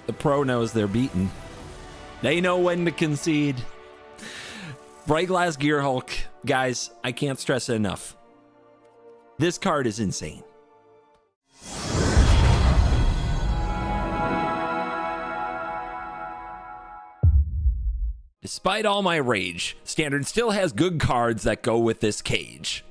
The pro knows they're beaten. They know when to concede. Birghtglass Gearhulk, guys, I can't stress it enough. This card is insane. Despite all my rage, Standard still has good cards that go with this cage.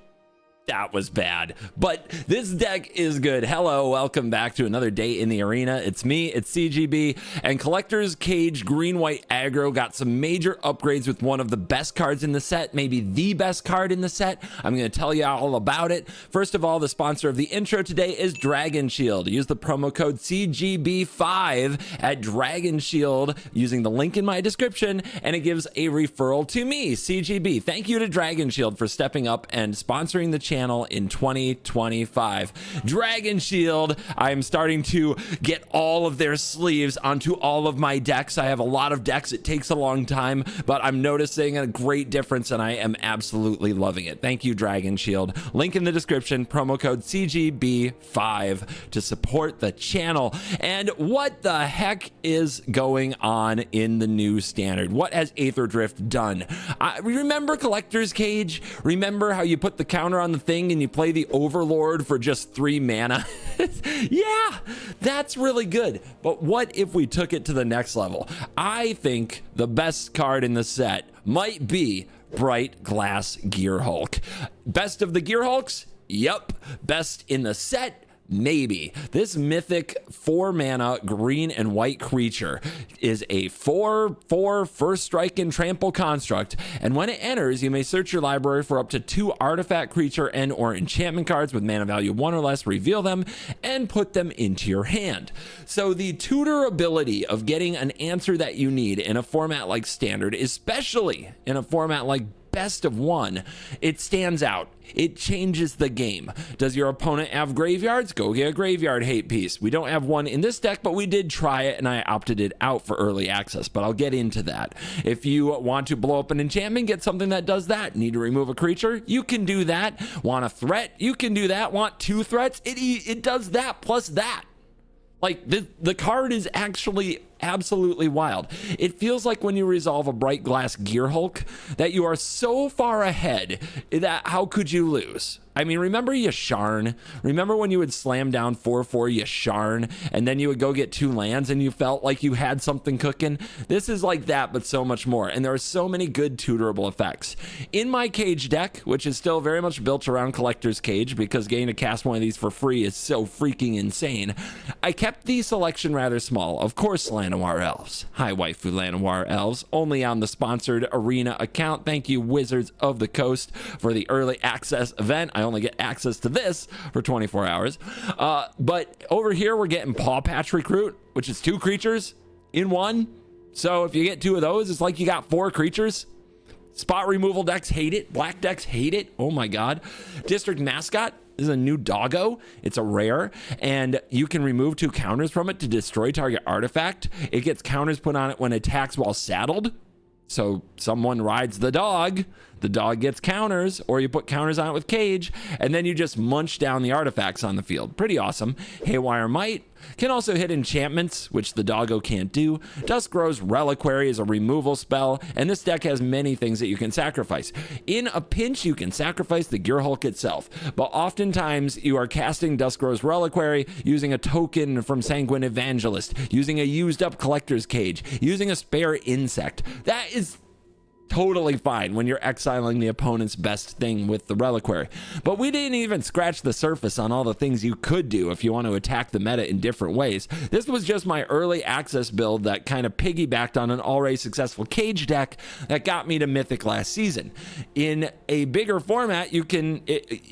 That was bad, but this deck is good. Hello, welcome back to another day in the arena. It's me, it's CGB, and Collector's Cage Green-White Aggro got some major upgrades with one of the best cards in the set, maybe the best card in the set. I'm going to tell you all about it. First of all, the sponsor of the intro today is Dragon Shield. Use the promo code CGB5 at Dragon Shield using the link in my description, and it gives a referral to me, CGB. Thank you to Dragon Shield for stepping up and sponsoring the channel in 2025. Dragon Shield, I'm starting to get all of their sleeves onto all of my decks. I have a lot of decks. It takes a long time, but I'm noticing a great difference and I am absolutely loving it. Thank you, Dragon Shield. Link in the description, promo code CGB5 to support the channel. And what the heck is going on in the new standard? What has Aetherdrift done? Remember Collector's Cage? Remember how you put the counter on the thing and you play the Overlord for just 3 mana? Yeah, that's really good. But what if we took it to the next level? I think the best card in the set might be Birghtglass Gearhulk. Best of the Gearhulks? Yep. Best in the set? Maybe. This mythic 4 mana green and white creature is a 4/4 first strike and trample construct, and when it enters you may search your library for up to 2 artifact, creature, and or enchantment cards with mana value 1 or less, reveal them and put them into your hand. So the tutor ability of getting an answer that you need in a format like Standard, especially in a format like Best of 1, it stands out. It changes the game. Does your opponent have graveyards? Go get a graveyard hate piece. We don't have one in this deck, but we did try it and I opted it out for early access, but I'll get into that. If you want to blow up an enchantment, get something that does that. Need to remove a creature? You can do that. Want a threat? You can do that. Want 2 threats? It does that plus that. Like, the card is actually absolutely wild. It feels like when you resolve a Birghtglass Gearhulk that you are so far ahead that how could you lose? I mean, remember Yasharn? Remember when you would slam down 4/4 Yasharn and then you would go get 2 lands and you felt like you had something cooking? This is like that, but so much more. And there are so many good tutorable effects. In my cage deck, which is still very much built around Collector's Cage because getting to cast one of these for free is so freaking insane, I kept the selection rather small. Of course, Llanowar Elves. Hi, waifu Llanowar Elves. Only on the sponsored Arena account. Thank you, Wizards of the Coast, for the early access event. I only get access to this for 24 hours. But over here, we're getting Paw Patch Recruit, which is 2 creatures in 1. So if you get 2 of those, it's like you got 4 creatures. Spot removal decks hate it. Black decks hate it. Oh my God. District Mascot. This is a new doggo. It's a rare, and you can remove 2 counters from it to destroy target artifact. It gets counters put on it when it attacks while saddled. So someone rides the dog gets counters, or you put counters on it with cage, and then you just munch down the artifacts on the field. Pretty awesome. Haywire Might can also hit enchantments, which the doggo can't do. Duskrow's Reliquary is a removal spell, and this deck has many things that you can sacrifice. In a pinch, you can sacrifice the Gearhulk itself, but oftentimes you are casting Duskrow's Reliquary using a token from Sanguine Evangelist, using a used up Collector's Cage, using a spare insect. That is totally fine when you're exiling the opponent's best thing with the Reliquary. But we didn't even scratch the surface on all the things you could do if you want to attack the meta in different ways. This was just my early access build that kind of piggybacked on an already successful cage deck that got me to Mythic last season. In a bigger format, you can,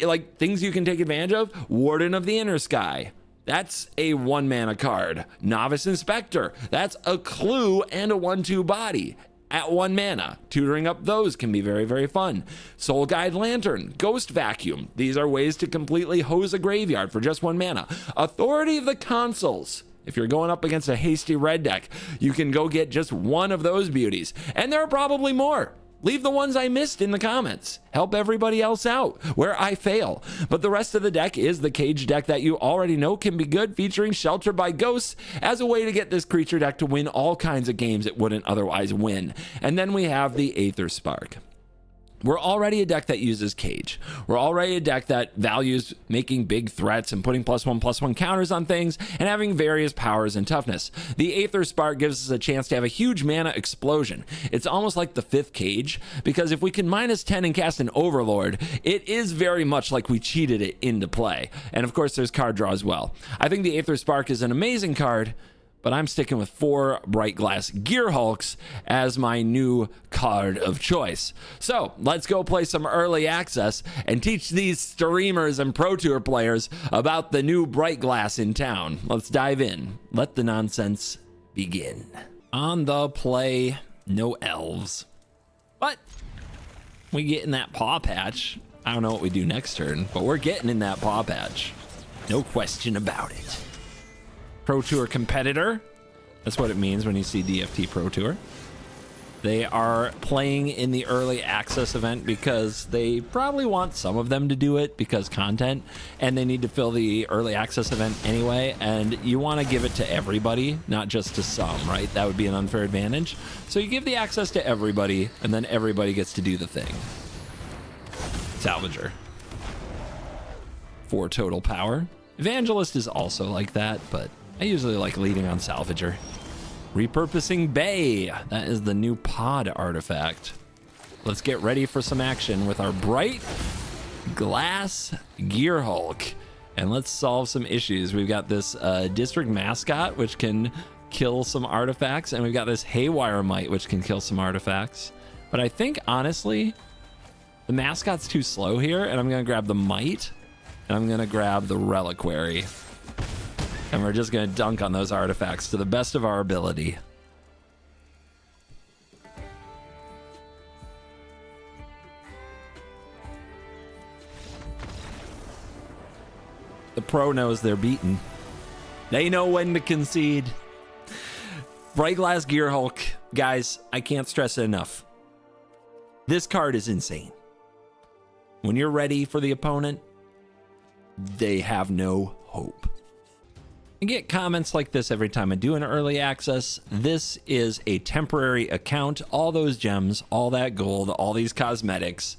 like things you can take advantage of, Warden of the Inner Sky. That's a 1 mana card. Novice Inspector. That's a clue and a 1/2 body. At 1 mana, tutoring up those can be very, very fun. Soul Guide Lantern, Ghost Vacuum. These are ways to completely hose a graveyard for just 1 mana. Authority of the Consuls. If you're going up against a hasty red deck, you can go get just 1 of those beauties. And there are probably more. Leave the ones I missed in the comments. Help everybody else out where I fail. But the rest of the deck is the cage deck that you already know can be good, featuring Shelter by Ghosts as a way to get this creature deck to win all kinds of games it wouldn't otherwise win. And then we have the Aether Spark. We're already a deck that uses cage. We're already a deck that values making big threats and putting +1/+1 counters on things and having various powers and toughness. The Aether Spark gives us a chance to have a huge mana explosion. It's almost like the 5th cage, because if we can -10 and cast an Overlord, it is very much like we cheated it into play. And of course, there's card draw as well. I think the Aether Spark is an amazing card, but I'm sticking with 4 Birghtglass Gearhulks as my new card of choice. So let's go play some early access and teach these streamers and Pro Tour players about the new Birghtglass in town. Let's dive in. Let the nonsense begin. On the play, no elves, but we get in that paw patch. I don't know what we do next turn, but we're getting in that paw patch. No question about it. Pro Tour competitor. That's what it means when you see DFT Pro Tour. They are playing in the early access event because they probably want some of them to do it because content, and they need to fill the early access event anyway. And you want to give it to everybody, not just to some, right? That would be an unfair advantage. So you give the access to everybody, and then everybody gets to do the thing. Salvager. 4 total power. Evangelist is also like that, but I usually like leading on Salvager. Repurposing Bay. That is the new pod artifact. Let's get ready for some action with our Birghtglass Gearhulk. And let's solve some issues. We've got this district mascot, which can kill some artifacts. And we've got this Haywire Mite, which can kill some artifacts. But I think, honestly, the mascot's too slow here. And I'm going to grab the Mite. And I'm going to grab the Reliquary. And we're just going to dunk on those artifacts to the best of our ability. The pro knows they're beaten. They know when to concede. Birghtglass Gearhulk. Guys, I can't stress it enough. This card is insane. When you're ready for the opponent, they have no hope. I get comments like this every time I do an early access. This is a temporary account. All those gems, all that gold, all these cosmetics,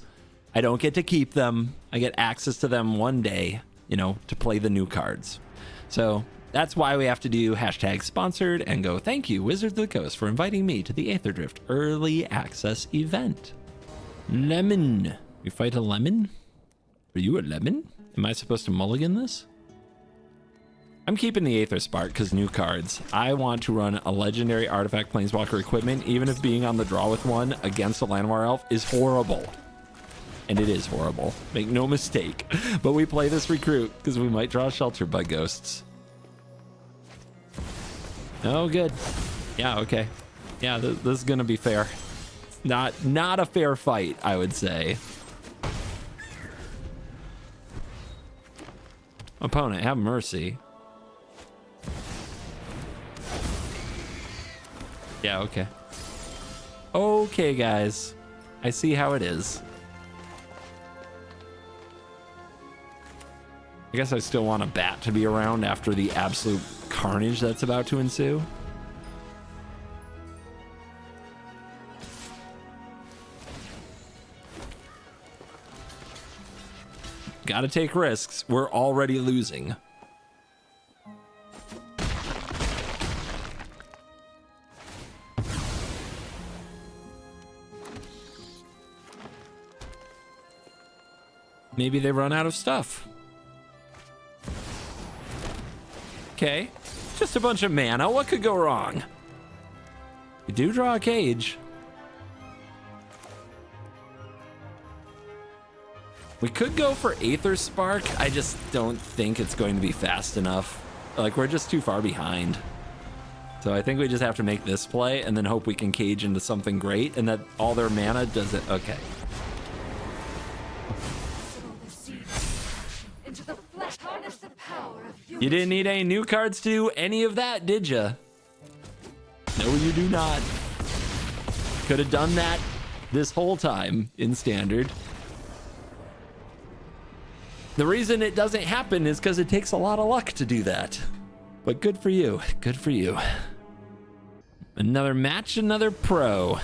I don't get to keep them. I get access to them one day, you know, to play the new cards. So that's why we have to do #sponsored and go, thank you, Wizards of the Coast, for inviting me to the Aetherdrift early access event. Lemon. We fight a lemon? Are you a lemon? Am I supposed to mulligan this? I'm keeping the Aether Spark because new cards. I want to run a legendary artifact planeswalker equipment, even if being on the draw with one against a Llanowar Elf is horrible. And it is horrible. Make no mistake. But we play this recruit because we might draw Shelter by Ghosts. Oh, good. Yeah, okay. Yeah, this is going to be fair. Not a fair fight, I would say. Opponent, have mercy. Yeah, okay. Okay, guys. I see how it is. I guess I still want a bat to be around after the absolute carnage that's about to ensue. Gotta take risks. We're already losing. Maybe they run out of stuff. Okay, just a bunch of mana. What could go wrong? We do draw a cage. We could go for Aether Spark. I just don't think it's going to be fast enough. Like, we're just too far behind. So I think we just have to make this play and then hope we can cage into something great and that all their mana does it. Okay. You didn't need any new cards to do any of that, did you? No, you do not. Could have done that this whole time in Standard. The reason it doesn't happen is because it takes a lot of luck to do that. But good for you. Good for you. Another match, another pro.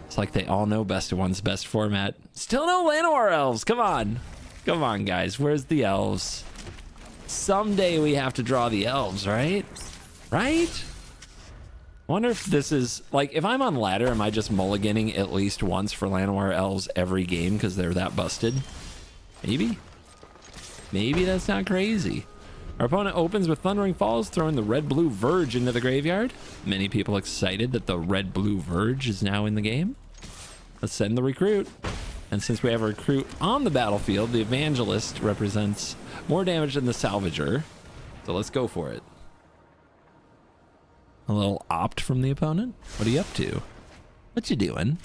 It's like they all know best of one's best format. Still no Llanowar elves. Come on. Come on, guys. Where's the elves? Someday we have to draw the elves, right? Right? I wonder if this is, like, if I'm on ladder, am I just mulliganing at least once for Llanowar elves every game because they're that busted? Maybe? Maybe that's not crazy. Our opponent opens with Thundering Falls, throwing the red-blue Verge into the graveyard. Many people excited that the red-blue Verge is now in the game. Let's send the recruit. And since we have a recruit on the battlefield, the Evangelist represents more damage than the Salvager. So let's go for it. A little opt from the opponent. What are you up to? What you doing?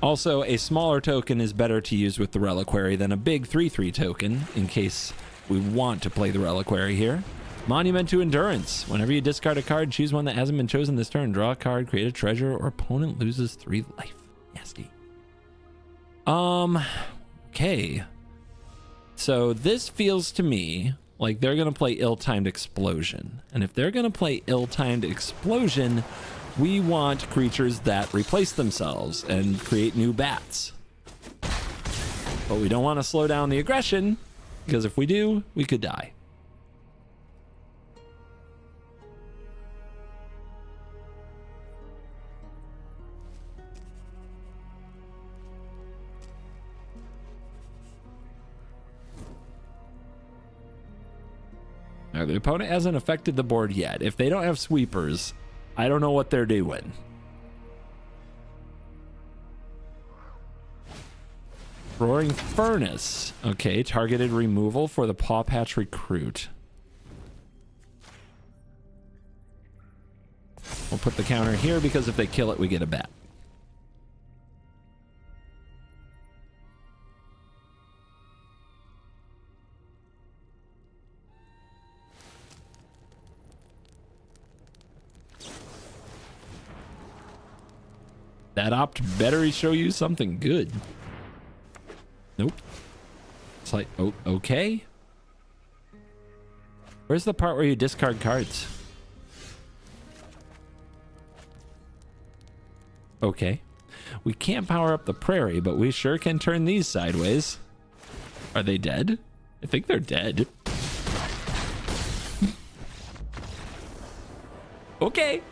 Also, a smaller token is better to use with the Reliquary than a big 3/3 token, in case we want to play the Reliquary here. Monument to Endurance. Whenever you discard a card, choose one that hasn't been chosen this turn. Draw a card, create a treasure, or opponent loses 3 life. Nasty. Okay. So this feels to me like they're going to play Ill-Timed Explosion. And if they're going to play Ill-Timed Explosion, we want creatures that replace themselves and create new bats. But we don't want to slow down the aggression, because if we do, we could die. Now, the opponent hasn't affected the board yet. If they don't have sweepers, I don't know what they're doing. Roaring Furnace. Okay, targeted removal for the Paw Patch Recruit. We'll put the counter here because if they kill it, we get a bat. That opt better show you something good. Nope. It's like, oh, okay. Where's the part where you discard cards? Okay. We can't power up the Prairie, but we sure can turn these sideways. Are they dead? I think they're dead. Okay.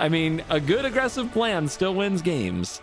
I mean, a good aggressive plan still wins games.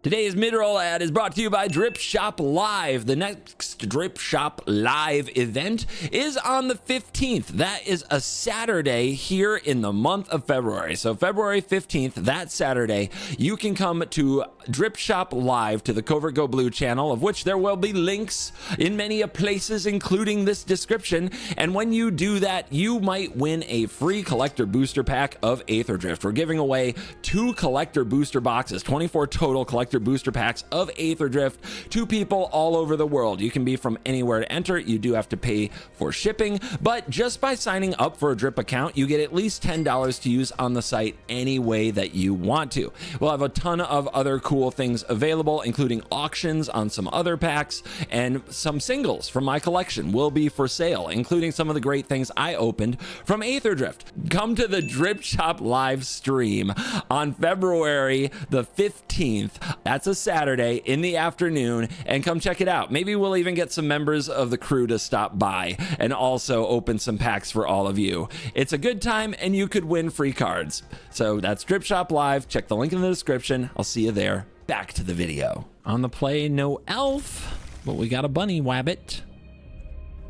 Today's mid-roll ad is brought to you by Drip Shop Live. The next Drip Shop Live event is on the 15th. That is a Saturday here in the month of February. So February 15th, that Saturday, you can come to Drip Shop Live to the CovertGoBlue channel, of which there will be links in many places, including this description. And when you do that, you might win a free collector booster pack of Aetherdrift. We're giving away 2 collector booster boxes, 24 total collector booster packs of Aetherdrift to people all over the world. You can be from anywhere to enter. You do have to pay for shipping, but just by signing up for a Drip account, you get at least $10 to use on the site any way that you want to. We'll have a ton of other cool things available, including auctions on some other packs, and some singles from my collection will be for sale, including some of the great things I opened from Aetherdrift. Come to the Drip Shop live stream on February the 15th. That's a Saturday in the afternoon, and come check it out. Maybe we'll even get some members of the crew to stop by and also open some packs for all of you. It's a good time, and you could win free cards. So that's Drip Shop Live. Check the link in the description. I'll see you there. Back to the video. On the play, no elf, but we got a bunny wabbit.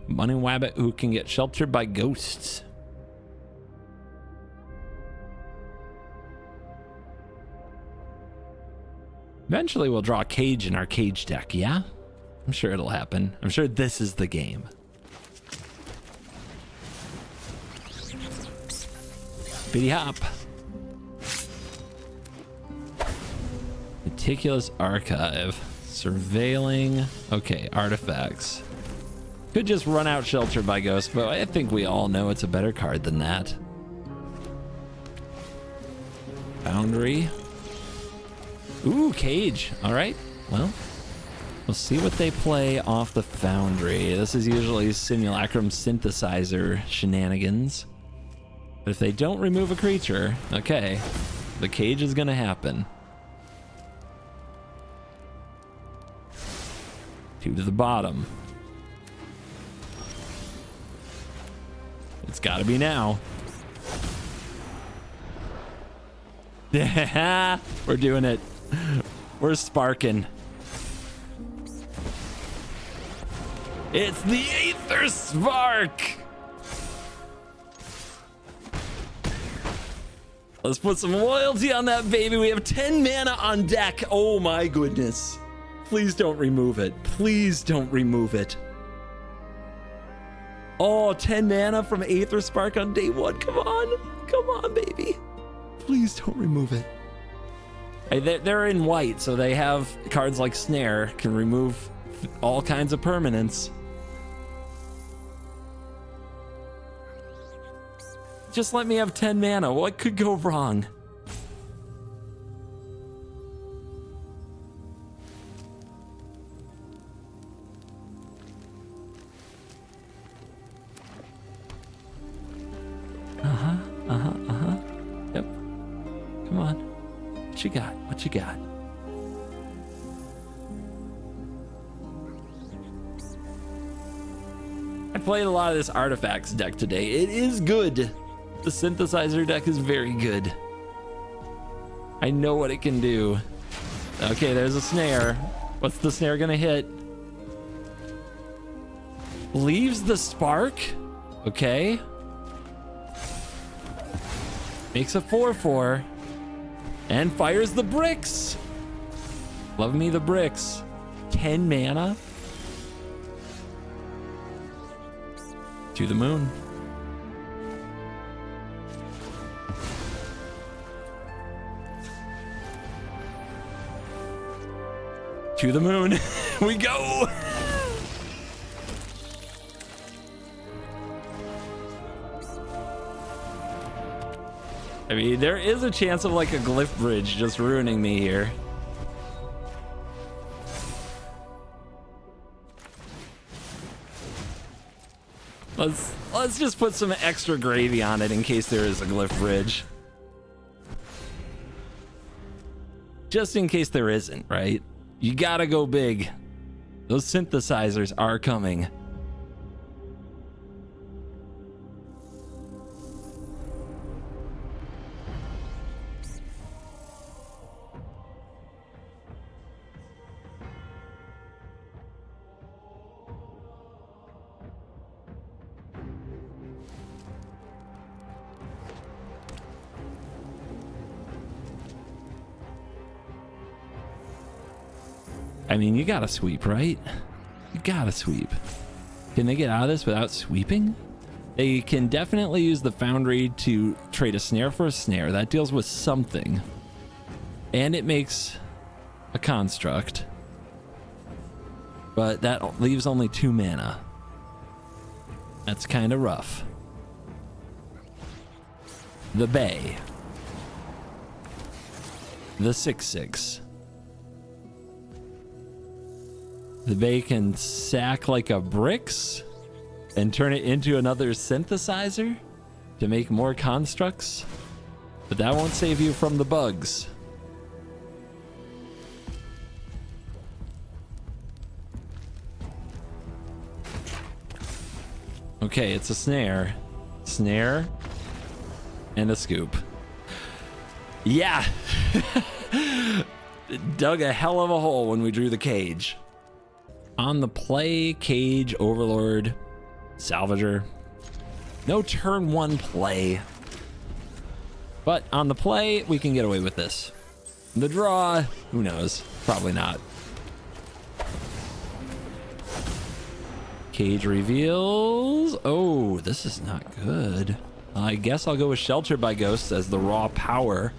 Bunny wabbit who can get sheltered by ghosts. Eventually we'll draw a cage in our cage deck, yeah? I'm sure it'll happen. I'm sure this is the game. Biddy hop. Meticulous Archive. Surveilling. Okay, artifacts. Could just run out Sheltered by Ghosts, but I think we all know it's a better card than that. Boundary. Ooh, cage. All right. Well, we'll see what they play off the Foundry. This is usually Simulacrum Synthesizer shenanigans. But if they don't remove a creature, okay, the cage is going to happen. 2 to the bottom. It's got to be now. Yeah, we're doing it. We're sparking. It's the Aether Spark. Let's put some loyalty on that baby. We have 10 mana on deck. Oh my goodness. Please don't remove it. Please don't remove it. Oh, 10 mana from Aether Spark on day 1. Come on. Come on, baby. Please don't remove it. Hey, they're in white, so they have cards like Snare, can remove all kinds of permanents. Just let me have 10 mana. What could go wrong? Yep. Come on. What you got? What you got? I played a lot of this artifacts deck today. It is good. The synthesizer deck is very good. I know what it can do. Okay, there's a snare. What's the snare gonna hit? Leaves the spark. Okay. Makes a 4/4 and fires the bricks. Love me the bricks. 10 mana. To the moon. To the moon. We go. I mean, there is a chance of like a glyph bridge just ruining me here. Let's just put some extra gravy on it in case there is a glyph bridge. Just in case there isn't, right? You gotta go big. Those synthesizers are coming. I mean, you gotta sweep, right? You gotta sweep. Can they get out of this without sweeping? They can definitely use the Foundry to trade a snare for a snare. That deals with something. And it makes a construct. But that leaves only 2 mana. That's kind of rough. The Bay. The 6/6. The Bay can sack like a bricks and turn it into another synthesizer to make more constructs, but that won't save you from the bugs. Okay, it's a snare, and a scoop. Yeah, dug a hell of a hole when we drew the cage. On the play, Cage, Overlord, Salvager. No turn 1 play. But on the play, we can get away with this. The draw, who knows? Probably not. Cage reveals. Oh, this is not good. I guess I'll go with Shelter by Ghosts as the raw power.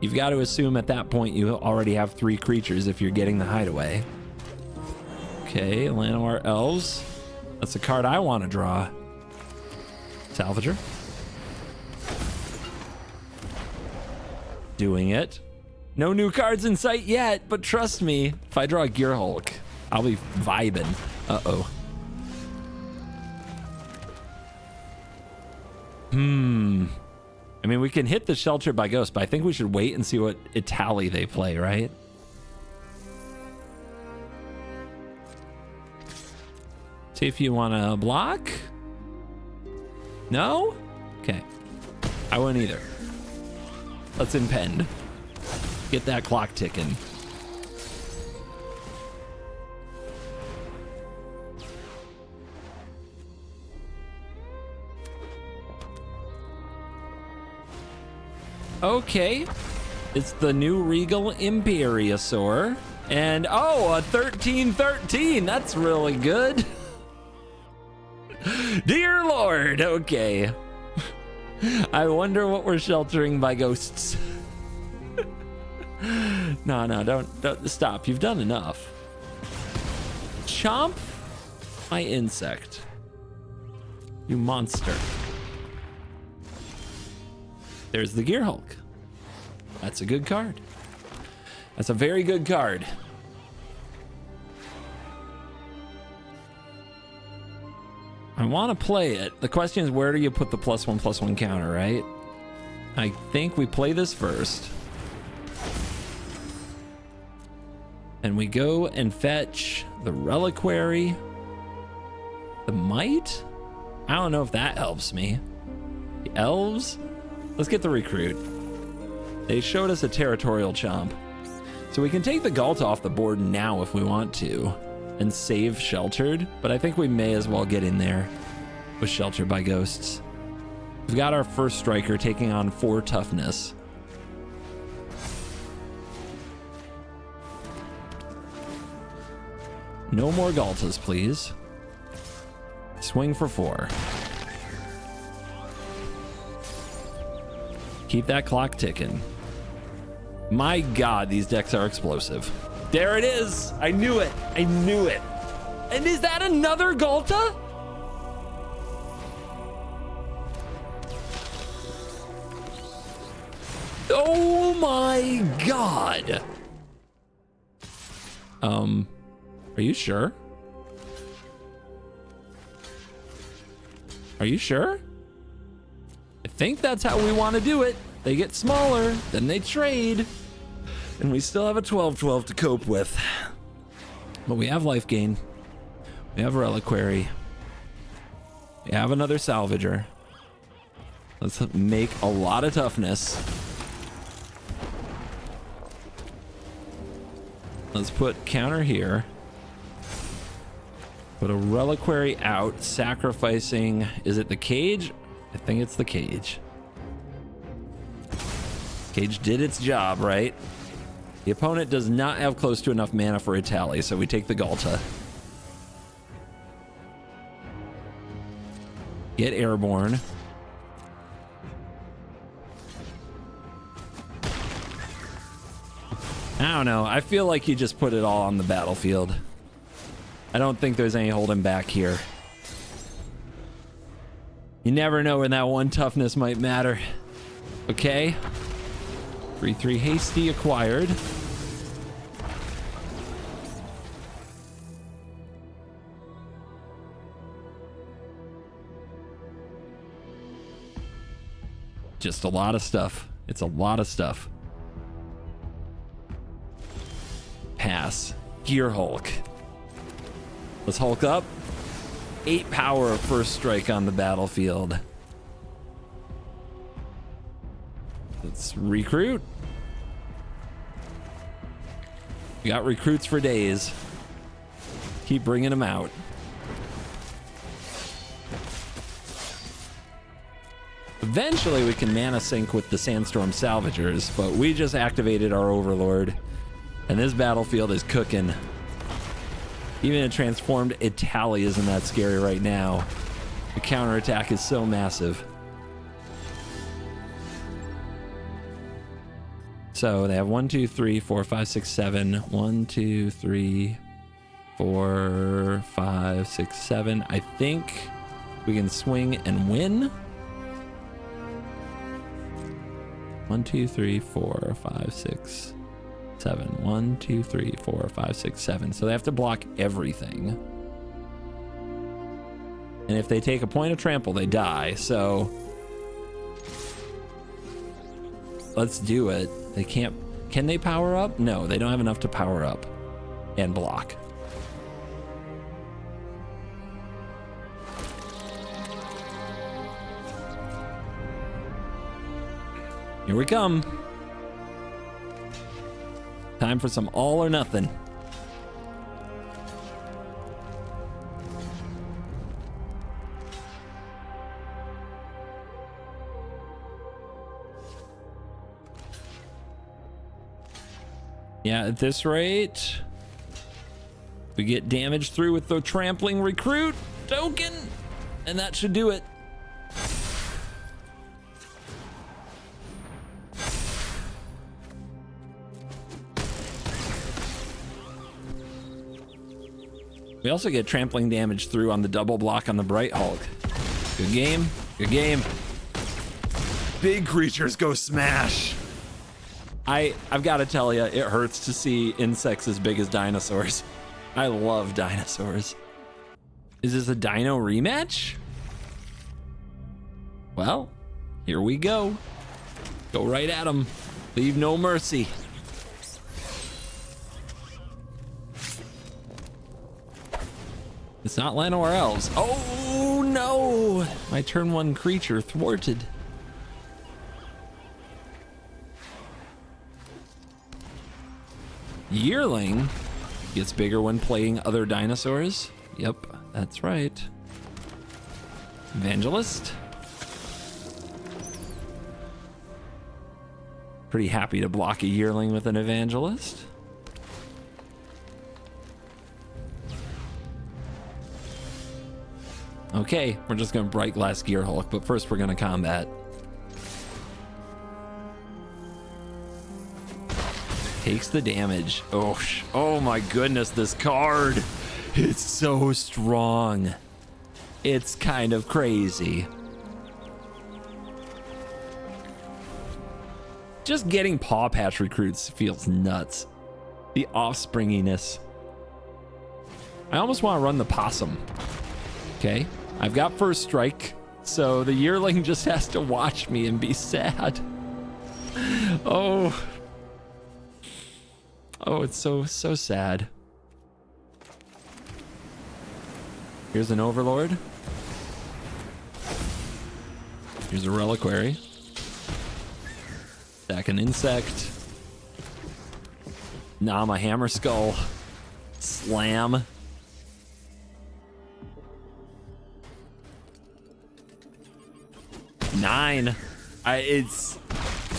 You've got to assume at that point you already have 3 creatures if you're getting the Hideaway. Okay, Llanowar Elves. That's a card I want to draw. Salvager. Doing it. No new cards in sight yet, but trust me, if I draw a Gearhulk, I'll be vibing. Uh-oh. I mean, we can hit the Shelter by Ghost, but I think we should wait and see what Italy they play, right? See if you want to block. No? Okay. I wouldn't either. Let's impend. Get that clock ticking. Okay. It's the new Regal Imperiosaur. And oh, a 13-13. That's really good. Dear Lord. Okay. I wonder what we're sheltering by ghosts. No, don't stop. You've done enough. Chomp my insect. You monster. There's the Gearhulk. That's a good card. That's a very good card. I want to play it. The question is, where do you put the +1/+1 counter, right? I think we play this first. And we go and fetch the Reliquary. The Might? I don't know if that helps me. The Elves? Let's get the Recruit. They showed us a Territorial Chomp. So we can take the Galt off the board now if we want to and save Sheltered, but I think we may as well get in there with Sheltered by Ghosts. We've got our first striker taking on 4 toughness. No more Galtas, please. Swing for 4. Keep that clock ticking. My God, these decks are explosive. There it is. I knew it. I knew it. And is that another Galta? Oh my God. Are you sure? Are you sure? I think that's how we want to do it. They get smaller, then they trade. And we still have a 12/12 to cope with. But we have life gain. We have Reliquary. We have another Salvager. Let's make a lot of toughness. Let's put counter here. Put a Reliquary out, sacrificing... Is it the Cage? I think it's the Cage. Cage did its job, right? The opponent does not have close to enough mana for a tally, so we take the Galta. Get Airborne. I don't know. I feel like you just put it all on the battlefield. I don't think there's any holding back here. You never know when that one toughness might matter. Okay. 3/3 hasty acquired. Just a lot of stuff. It's a lot of stuff. Pass. Gearhulk. Let's Hulk up. 8 power of first strike on the battlefield. Let's recruit. We got recruits for days. Keep bringing them out. Eventually we can mana sync with the Sandstorm Salvagers, but we just activated our Overlord, and this battlefield is cooking. Even a transformed Italy isn't that scary right now. The counterattack is so massive. So they have 1, 2, 3, 4, 5, 6, 7. 1, 2, 3, 4, 5, 6, 7. I think we can swing and win. 1, 2, 3, 4, 5, 6. 7. 1, 2, 3, 4, 5, 6, 7. So they have to block everything. And if they take a point of trample, they die. So let's do it. They can't. Can they power up? No, they don't have enough to power up and block. Here we come. Time for some all or nothing. Yeah, at this rate, we get damage through with the trampling recruit token, and that should do it. We also get trampling damage through on the double block on the Birghtglass. Good game. Good game. Big creatures go smash. I've got to tell you, it hurts to see insects as big as dinosaurs. I love dinosaurs. Is this a dino rematch? Well, here we go. Go right at them. Leave no mercy. It's not Llanowar Elves. Oh no! My turn 1 creature thwarted. Yearling gets bigger when playing other dinosaurs. Yep, that's right. Evangelist. Pretty happy to block a yearling with an evangelist. Okay, we're just gonna Birghtglass Gearhulk, but first we're gonna combat. Takes the damage. Oh my goodness, this card. It's so strong. It's kind of crazy. Just getting Paw Patch recruits feels nuts. The offspringiness. I almost want to run the possum. Okay, I've got first strike, so the yearling just has to watch me and be sad. Oh, it's so sad. Here's an overlord. Here's a reliquary. Stack an insect. Nama hammer skull. Slam. Nine.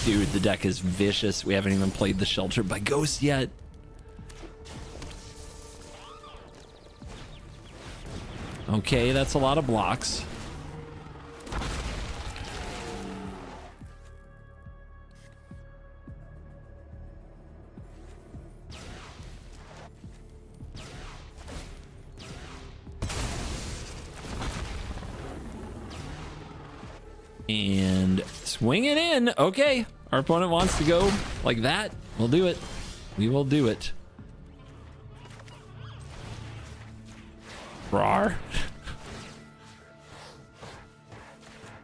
Dude, the deck is vicious. We haven't even played the Sheltered by Ghost yet. Okay, that's a lot of blocks. And swing it in. Okay, our opponent wants to go like that. We'll do it. We will do it. Rawr.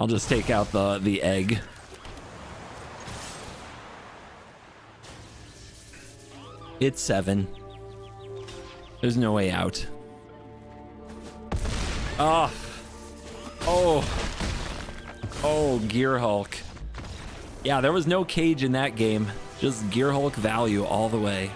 I'll just take out the egg. It's 7. There's no way out. Oh. Gearhulk. Yeah, there was no cage in that game. Just Gearhulk value all the way.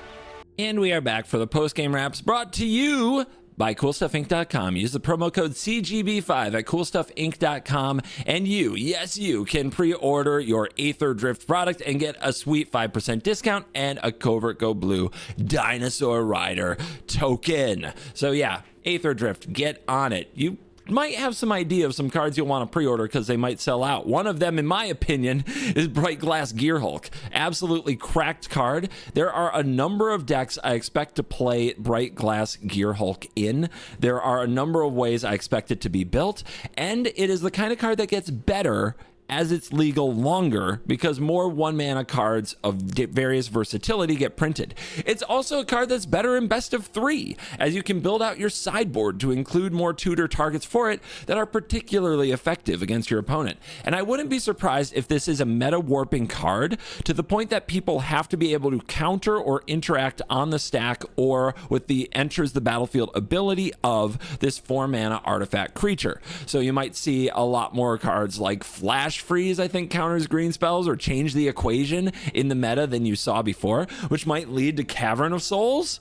And we are back for the post-game wraps, brought to you by CoolStuffInc.com. Use the promo code CGB5 at CoolStuffInc.com, and you can pre-order your Aetherdrift product and get a sweet 5% discount and a CovertGoBlue Dinosaur Rider token. So yeah, Aetherdrift, get on it. You might have some idea of some cards you'll want to pre-order because they might sell out. One of them, in my opinion, is Birghtglass Gearhulk. Absolutely cracked card. There are a number of decks I expect to play Birghtglass Gearhulk in. There are a number of ways I expect it to be built, and it is the kind of card that gets better as it's legal longer because more 1-mana cards of various versatility get printed. It's also a card that's better in best of 3, as you can build out your sideboard to include more tutor targets for it that are particularly effective against your opponent. And I wouldn't be surprised if this is a meta warping card to the point that people have to be able to counter or interact on the stack or with the enters the battlefield ability of this 4-mana artifact creature. So you might see a lot more cards like Flash Freeze, I think, counters green spells or change the equation in the meta than you saw before, which might lead to Cavern of Souls.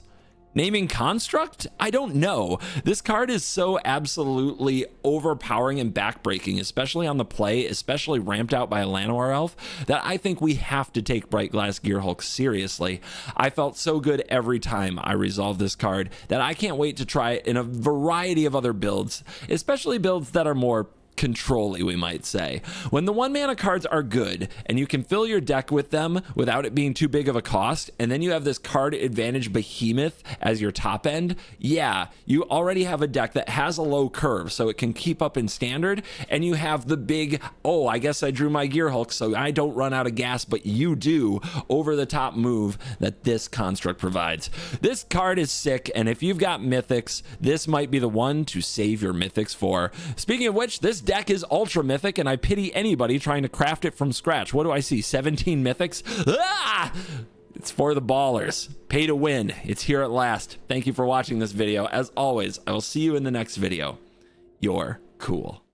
Naming Construct? I don't know. This card is so absolutely overpowering and backbreaking, especially on the play, especially ramped out by a Llanowar Elf, that I think we have to take Birghtglass Gearhulk seriously. I felt so good every time I resolved this card that I can't wait to try it in a variety of other builds, especially builds that are more control-y, we might say. When the 1-mana cards are good and you can fill your deck with them without it being too big of a cost, and then you have this card advantage behemoth as your top end, yeah, you already have a deck that has a low curve so it can keep up in standard, and you have the big, oh, I guess I drew my Gearhulk so I don't run out of gas, but you do, over the top move that this construct provides. This card is sick, and if you've got mythics, this might be the one to save your mythics for. Speaking of which, this deck is ultra mythic, and I pity anybody trying to craft it from scratch. What do I see? 17 mythics? Ah! It's for the ballers. Pay to win. It's here at last. Thank you for watching this video. As always, I will see you in the next video. You're cool.